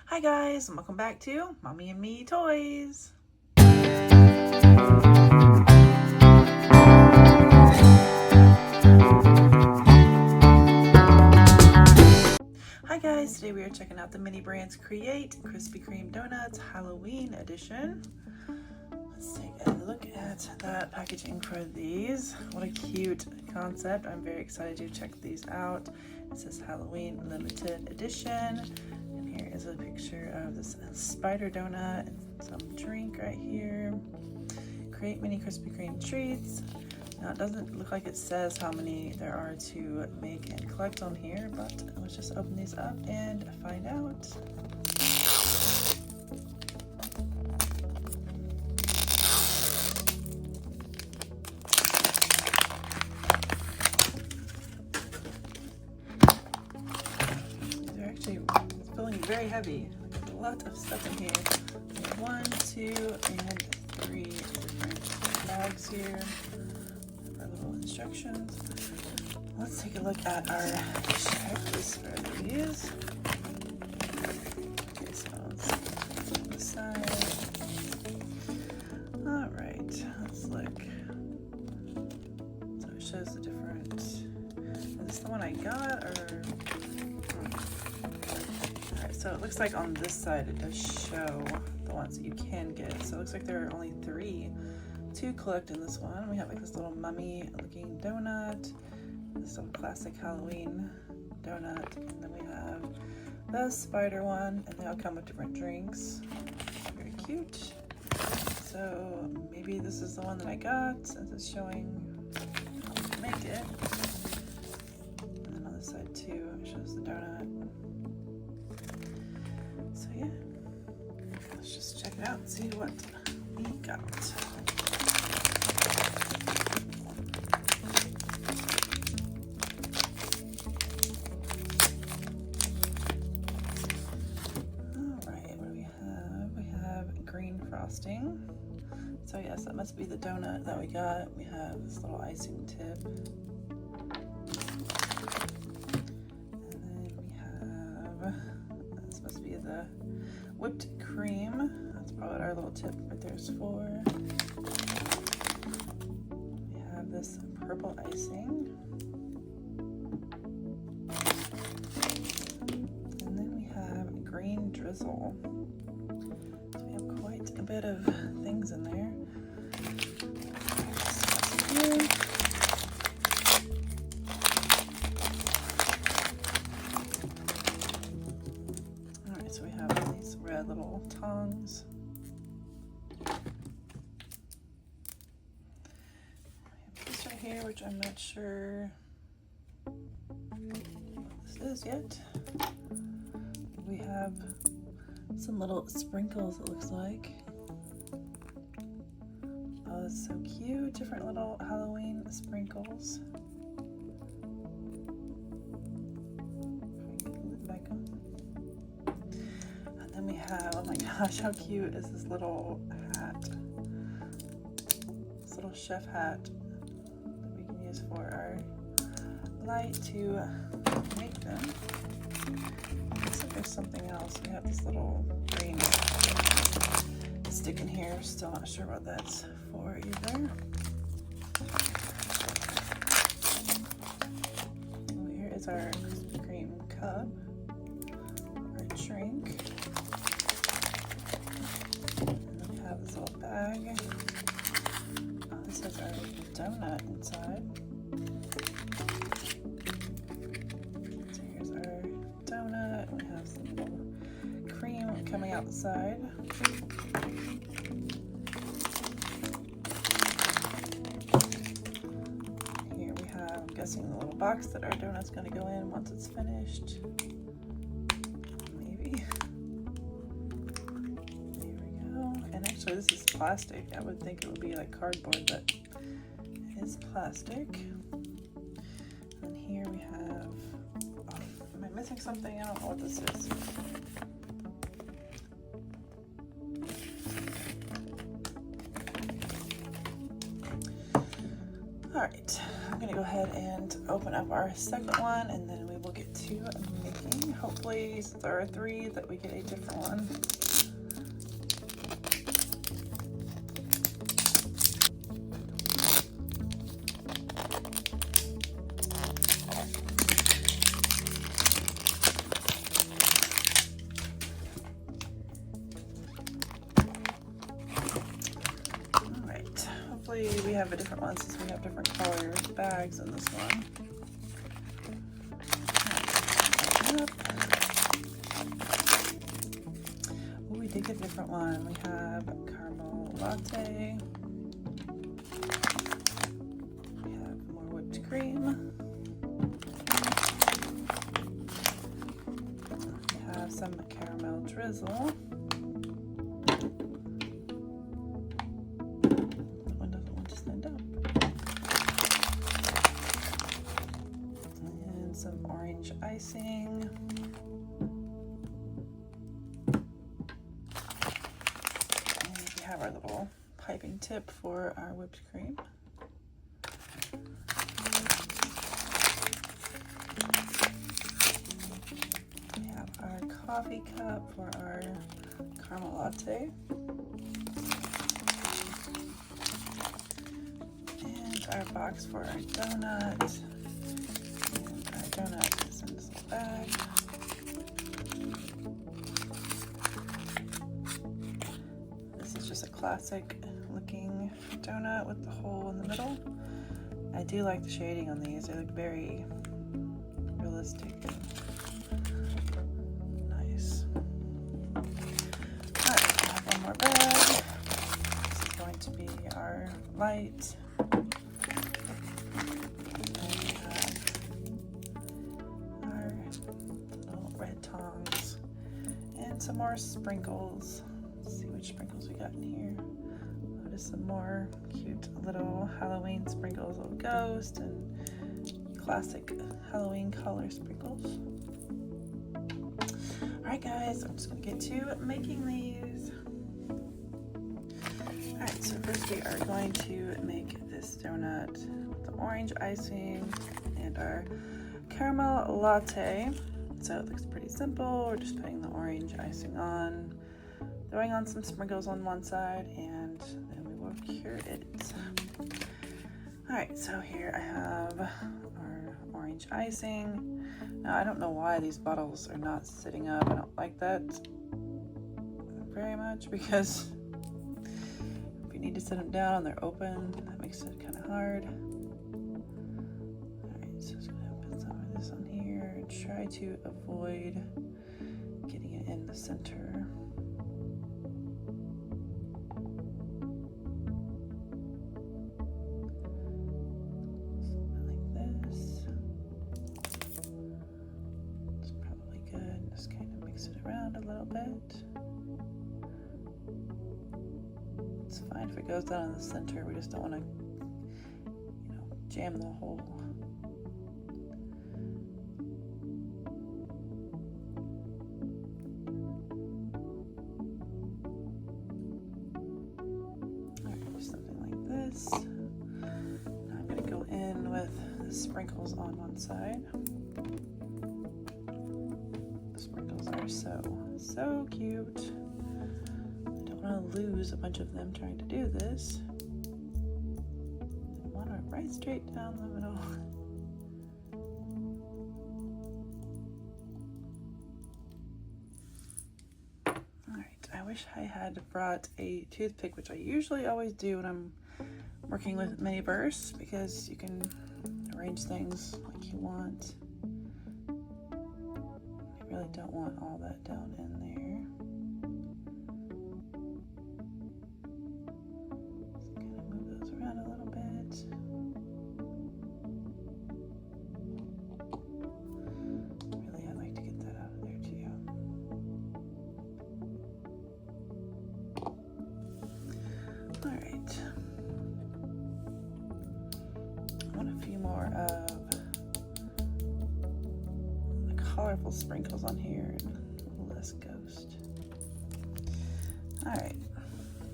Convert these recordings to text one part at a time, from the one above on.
Hi guys, and welcome back to Mommy and Me Toys. Hi guys, today we are checking out the Mini Brands Create Krispy Kreme Donuts Halloween edition. Let's take a look at that packaging for these. What a cute concept. I'm very excited to check these out. It says Halloween limited edition. Here is a picture of this spider donut and some drink right here. Create mini Krispy Kreme treats. Now it doesn't look like it says how many there are to make and collect on here, but let's just open these up and find out. These are actually feeling very heavy. There's a lot of stuff in here. 1, 2, and 3 different bags here. Our little instructions. Let's take a look at our checklist for these. Okay, so let's put on the side. All right, let's look. So it shows the different. Is this the one I got, or? Alright, so it looks like on this side it does show the ones that you can get. So it looks like there are only 3 to collect in this one. We have like this little mummy looking donut, this little classic Halloween donut, and then we have the spider one, and they all come with different drinks. Very cute. So maybe this is the one that I got since it's showing how to make it. And then on this side too, it shows the donut. So yeah, let's just check it out and see what we got. Alright, what do we have? We have green frosting. So yes, that must be the donut that we got. We have this little icing tip. The whipped cream. That's probably what our little tip right there is for. We have this purple icing. And then we have green drizzle. So we have quite a bit of things in there. Here. So we have these red little tongs. We have this right here, which I'm not sure what this is yet. We have some little sprinkles, it looks like. Oh, that's so cute. Different little Halloween sprinkles. Then we have, oh my gosh, how cute is this little hat? This little chef hat that we can use for our light to make them. Looks like there's something else. We have this little green stick in here. Still not sure what that's for either. Oh, here is our Krispy Kreme cup, our drink. This little bag. Oh, this has our donut inside. So here's our donut. We have some little cream coming out the side. Here we have, I'm guessing, the little box that our donut's going to go in once it's finished. Maybe. So this is plastic. I would think it would be like cardboard, but it is plastic. And here we have, oh, am I missing something? I don't know what this is. All right, I'm gonna go ahead and open up our second one, and then we will get to making Hopefully, since there are 3, that we get a different one. Alright, hopefully we have a different one since we have different color bags in this one. Oh, we did get a different one. We have caramel latte. We have more whipped cream. We have some caramel drizzle. That one doesn't want to stand up. And some orange icing. Have our little piping tip for our whipped cream. We have our coffee cup for our caramel latte. And our box for our donut. And our donut is in this little bag. Just a classic looking donut with the hole in the middle. I do like the shading on these. They look very realistic and nice. Alright, I have one more bag. This is going to be our light. And we have our little red tongs and some more sprinkles. Let's see which sprinkles we got in here. Oh, just some more cute little Halloween sprinkles, little ghost and classic Halloween color sprinkles. Alright guys, I'm just gonna get to making these. Alright, so first we are going to make this donut with the orange icing and our caramel latte. So it looks pretty simple. We're just putting the orange icing on, throwing on some sprinkles on one side, and then we will cure it. Alright, so here I have our orange icing. Now I don't know why these bottles are not sitting up. I don't like that very much because if you need to sit them down and they're open, that makes it kind of hard. Alright, so just gonna put some of this on here and try to avoid getting it in the center. Around a little bit. It's fine if it goes down in the center. We just don't want to, jam the hole. Alright, just something like this. Now I'm going to go in with the sprinkles on one side. Are so cute. I don't want to lose a bunch of them trying to do this. I want it right straight down the middle. Alright, I wish I had brought a toothpick, which I usually always do when I'm working with mini bursts, because you can arrange things like you want. Really don't want all that down in there. Just kind of move those around a little bit. Really, I'd like to get that out of there too. All right. I want a few more of colorful sprinkles on here and a little less ghost. Alright,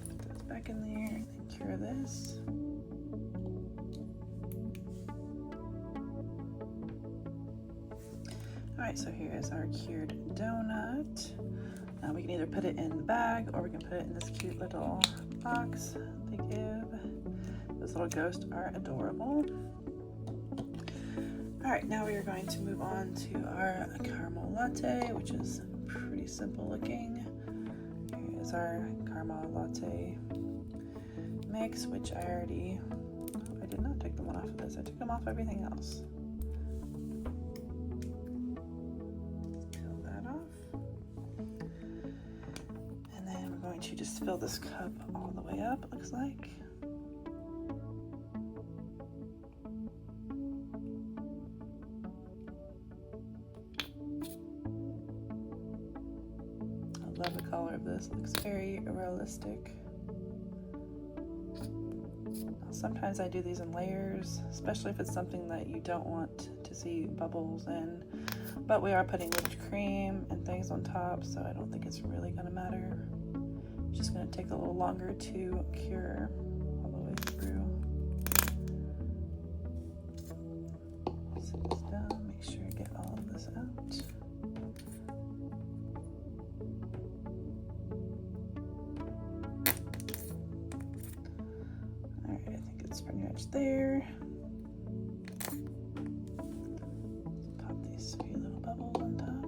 put those back in there and cure this. Alright, right, so here is our cured donut. Now we can either put it in the bag or we can put it in this cute little box they give. Those little ghosts are adorable. All right, now we are going to move on to our caramel latte, which is pretty simple looking. Here is our caramel latte mix, which I did not take the one off of this. I took them off everything else. Peel that off. And then we're going to just fill this cup all the way up, it looks like. I love the color of this. It looks very realistic. Sometimes I do these in layers, especially if it's something that you don't want to see bubbles in. But we are putting whipped cream and things on top, so I don't think it's really going to matter. It's just going to take a little longer to cure all the way through. Set this down, make sure you get all of this out. It's pretty much there. Pop these few little bubbles on top.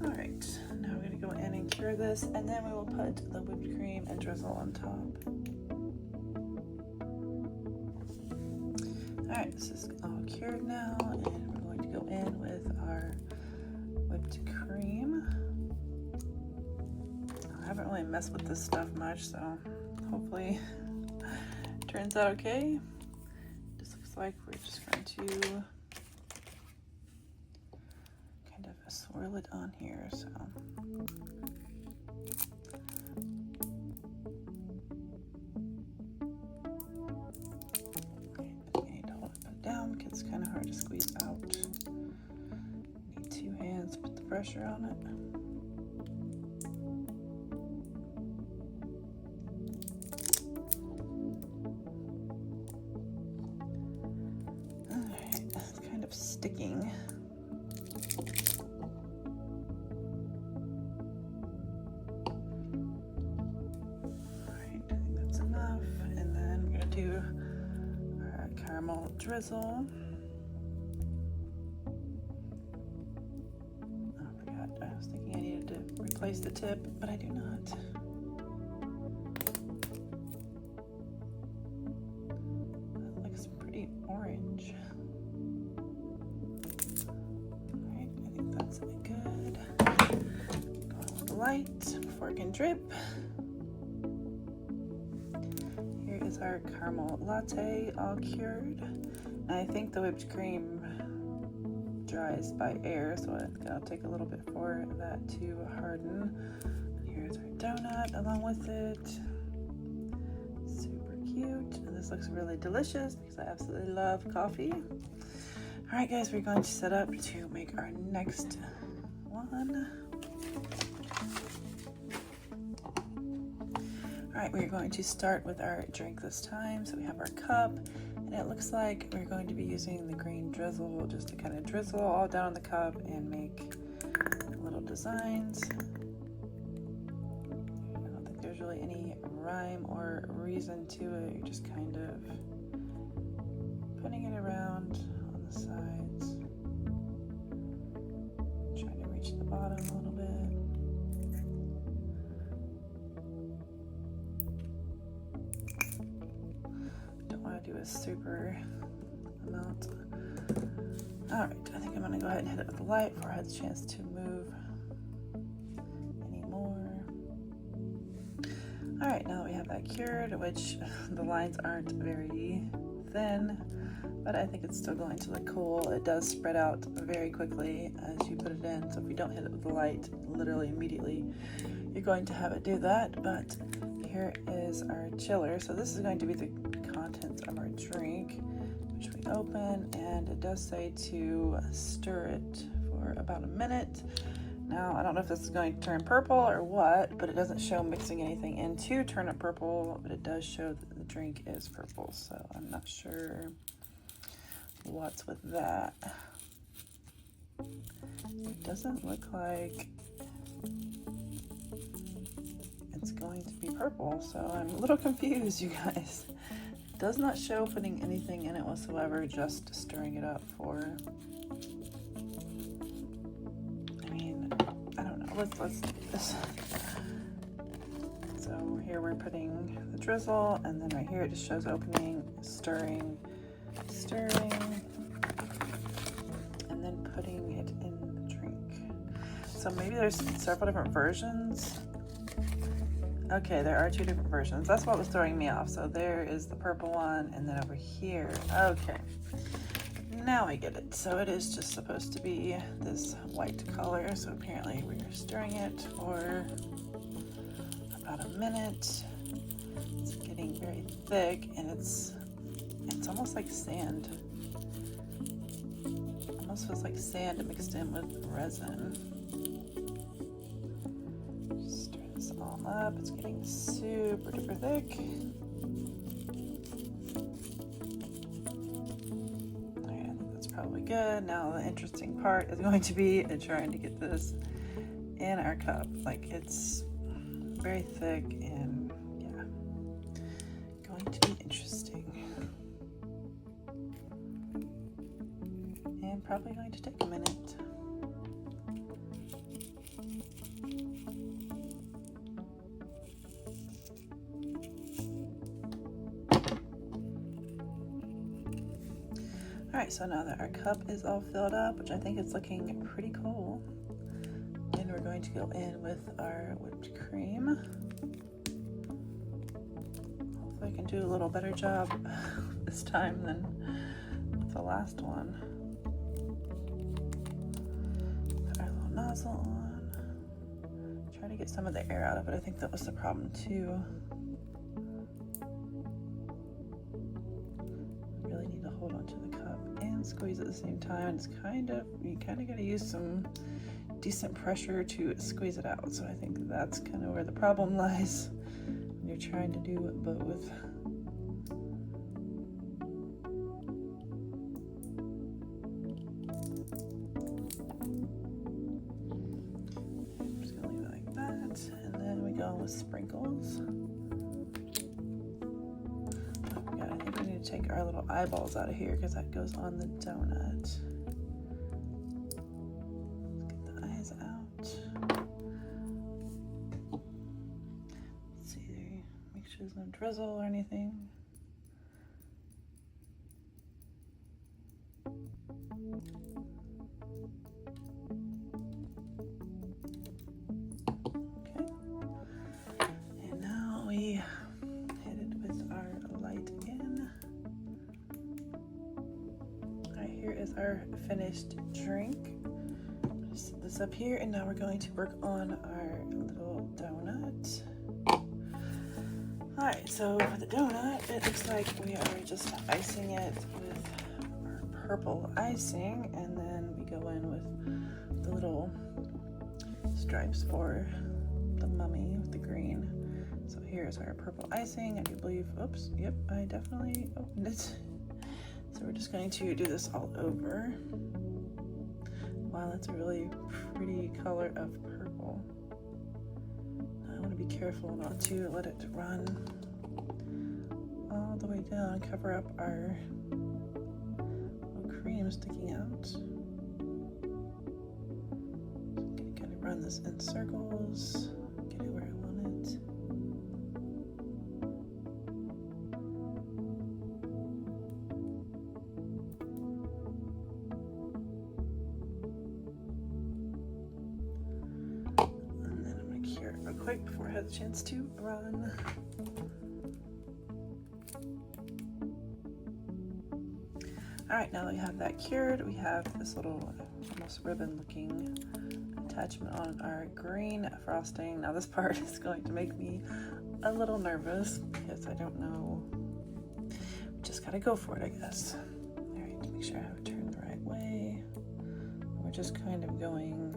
All right, now we're gonna go in and cure this, and then we will put the whipped cream and drizzle on top. All right, this is all cured now, and we're going to go in with our whipped cream. I haven't really messed with this stuff much, so hopefully it turns out okay. This looks like we're just going to kind of swirl it on here, so. Okay, but you need to hold it down because it's kind of hard to squeeze out. You need 2 hands to put the pressure on it. Sticking. All right, I think that's enough. And then we're gonna do our caramel drizzle. Oh, I forgot. I was thinking I needed to replace the tip, but I do not. That looks pretty orange. Good. Go on with the light before it can drip. Here is our caramel latte all cured. And I think the whipped cream dries by air, so it'll take a little bit for that to harden. Here's our donut along with it. Super cute. And this looks really delicious because I absolutely love coffee. All right, guys, we're going to set up to make our next one. All right, we're going to start with our drink this time. So we have our cup, and it looks like we're going to be using the green drizzle just to kind of drizzle all down the cup and make little designs. I don't think there's really any rhyme or reason to it. You're just kind of putting it around sides, trying to reach the bottom a little bit. Don't want to do a super amount. All right, I think I'm gonna go ahead and hit it with the light before I have the chance to move any more. All right, now that we have that cured, which the lines aren't very thin, but I think it's still going to look cool. It does spread out very quickly as you put it in, so if you don't hit it with the light literally immediately, you're going to have it do that. But here is our chiller. So this is going to be the contents of our drink, which we open, and it does say to stir it for about a minute. Now, I don't know if this is going to turn purple or what, but it doesn't show mixing anything in to turn it purple, but it does show that the drink is purple, so I'm not sure what's with that. It doesn't look like it's going to be purple, so I'm a little confused, you guys. It does not show putting anything in it whatsoever, just stirring it up for, I mean, I don't know, let's do this. So here we're putting the drizzle, and then right here it just shows opening, stirring, and then putting it in the drink. So maybe there's several different versions. Okay, there are two different versions. That's what was throwing me off. So there is the purple one, and then over here, okay. Now I get it. So it is just supposed to be this white color. So apparently we're stirring it for about a minute. It's getting very thick, and it's almost like sand. Almost feels like sand mixed in with resin. Just stir this all up. It's getting super duper thick. Alright, I think that's probably good. Now the interesting part is going to be trying to get this in our cup. Like, it's very thick, and yeah, going to be interesting. And probably going to take a minute. Alright, so now that our cup is all filled up, which I think is looking pretty cool, then we're going to go in with our whipped cream. Hopefully I can do a little better job this time than with the last one. Put our little nozzle on. Try to get some of the air out of it. I think that was the problem too. Really need to hold onto the cup and squeeze at the same time. It's you kind of got to use some decent pressure to squeeze it out. So I think that's kind of where the problem lies when you're trying to do both. I'm just gonna leave it like that, and then we go with sprinkles. Oh my God, I think we need to take our little eyeballs out of here because that goes on the donut. There's no drizzle or anything. Okay. And now we hit it with our light again. Alright, here is our finished drink. Set this up here, and now we're going to work on our little donut. Alright, so for the donut, it looks like we are just icing it with our purple icing, and then we go in with the little stripes for the mummy with the green. So here's our purple icing. I do believe, oops, yep, I definitely opened it. So we're just going to do this all over. Wow, that's a really pretty color of purple. I want to be careful not to let it run all the way down, cover up our little cream sticking out. So I'm going to kind of run this in circles, get it where I want it. Real quick before I have the chance to run. Alright, now that we have that cured, we have this little almost ribbon looking attachment on our green frosting. Now this part is going to make me a little nervous because I don't know. Just gotta go for it, I guess. Alright, to make sure I have it turned the right way. We're just kind of going.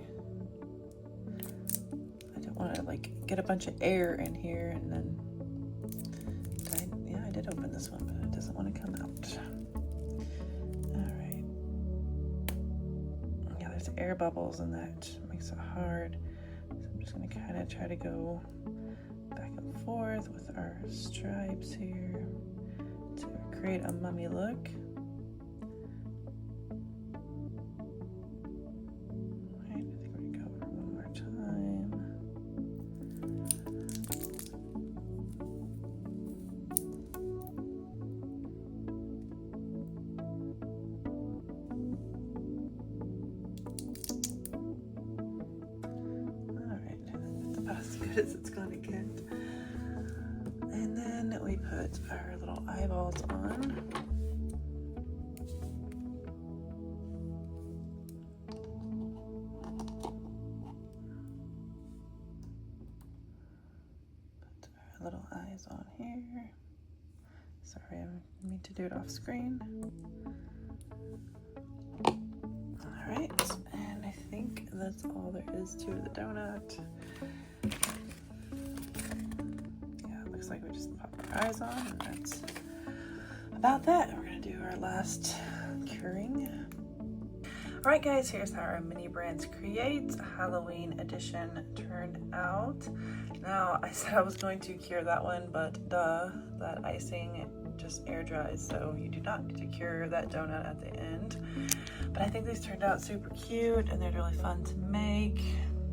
Want to like get a bunch of air in here, and then I did open this one, but it doesn't want to come out. All there's air bubbles and that makes it hard. So I'm just gonna kind of try to go back and forth with our stripes here to create a mummy look. Right, I think we're gonna go over one more time. As good as it's gonna get. And then we put our little eyeballs on. Put our little eyes on here. Sorry, I need to do it off screen. All right, and I think that's all there is to the donut. Looks like we just pop our eyes on, and that's about that. We're gonna do our last curing. All right, guys, here's how our Mini Brands Create Halloween edition turned out. Now, I said I was going to cure that one, but duh, that icing just air dries, so you do not get to cure that donut at the end. But I think these turned out super cute, and they're really fun to make.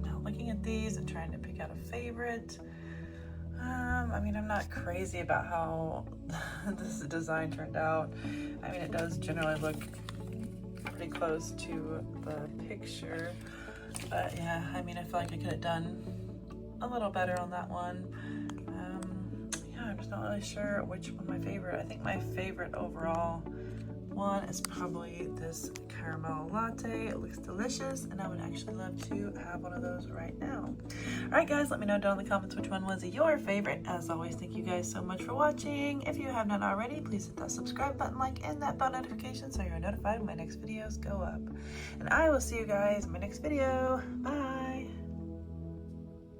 Now, looking at these and trying to pick out a favorite, I mean, I'm not crazy about how this design turned out. I mean, it does generally look pretty close to the picture, but yeah, I mean, I feel like I could have done a little better on that one. Yeah, I'm just not really sure which one my favorite. I think my favorite overall one is probably this caramel latte. It looks delicious, and I would actually love to have one of those right now. All right, guys, let me know down in the comments which one was your favorite. As always, thank you guys so much for watching. If you have not already, please hit that subscribe button, like, and that bell notification so you're notified when my next videos go up. And I will see you guys in my next video. Bye.